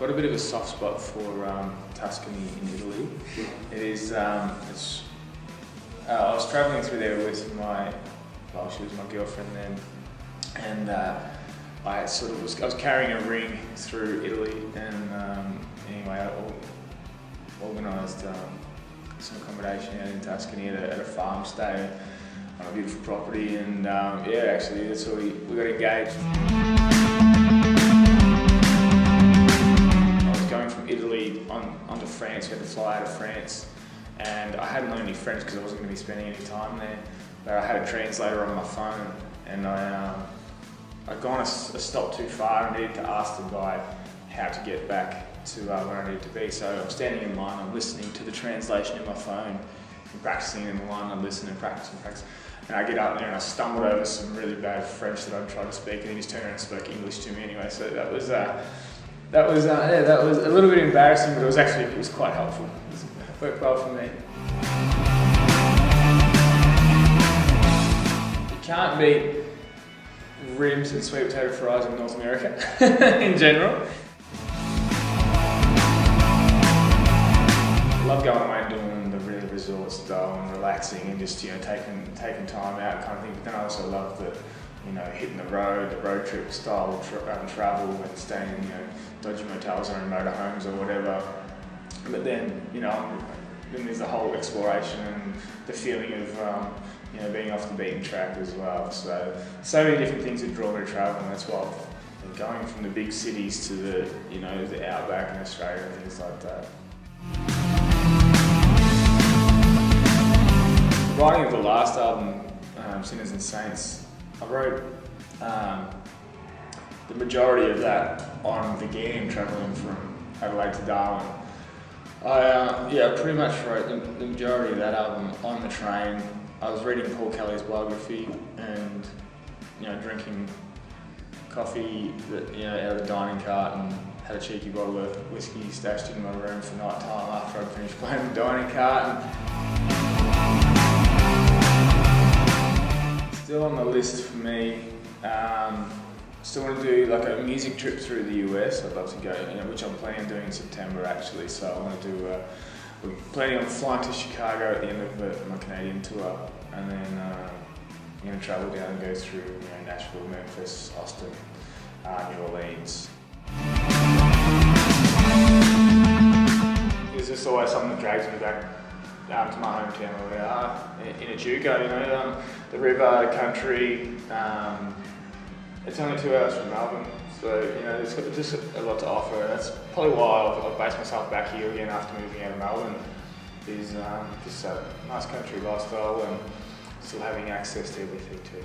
got a bit of a soft spot for Tuscany in Italy. It is, I was travelling through there with she was my girlfriend then, and I was carrying a ring through Italy, and anyway, I organised some accommodation out in Tuscany at a farm stay on a beautiful property, and actually that's where we got engaged. I was going from Italy onto France. We had to fly out of France, and I hadn't learned any French because I wasn't going to be spending any time there, but I had a translator on my phone, and I'd gone a stop too far and needed to ask the guide how to get back to where I needed to be. So I'm standing in line, I'm listening to the translation in my phone, and practicing in the line, I listen and practice. And I get up there and I stumbled over some really bad French that I'd tried to speak, and he just turned around and spoke English to me anyway. So that was a little bit embarrassing, but it was quite helpful. It worked well for me. You can't beat ribs and sweet potato fries in North America in general. I love going away and doing the really resort style and relaxing and just taking time out kind of thing. But then I also love the hitting the road trip style travel and staying in dodgy motels or in motorhomes or whatever. But then then there's the whole exploration and the feeling of being off the beaten track as well. So many different things that draw me to travel, and that's why I've been going from the big cities to the outback in Australia and things like that. The writing of the last album, Sinners and Saints, I wrote the majority of that on the Ghan, travelling from Adelaide to Darwin. I pretty much wrote the majority of that album on the train. I was reading Paul Kelly's biography and drinking coffee out of the dining cart, and had a cheeky bottle of whiskey stashed in my room for night time after I'd finished playing the dining cart. Still on the list for me. Still want to do like a music trip through the US. I'd love to go, which I'm planning on doing in September actually. So I want to do. We're planning on flying to Chicago at the end of my Canadian tour, and then I'm going to travel down and go through Nashville, Memphis, Austin, New Orleans. There's just always something that drags me back to my hometown where we are in Echuca. The river, the country. It's only 2 hours from Melbourne, so it's got just a lot to offer. That's probably why I've based myself back here again after moving out of Melbourne. Is just a nice country lifestyle and still having access to everything too.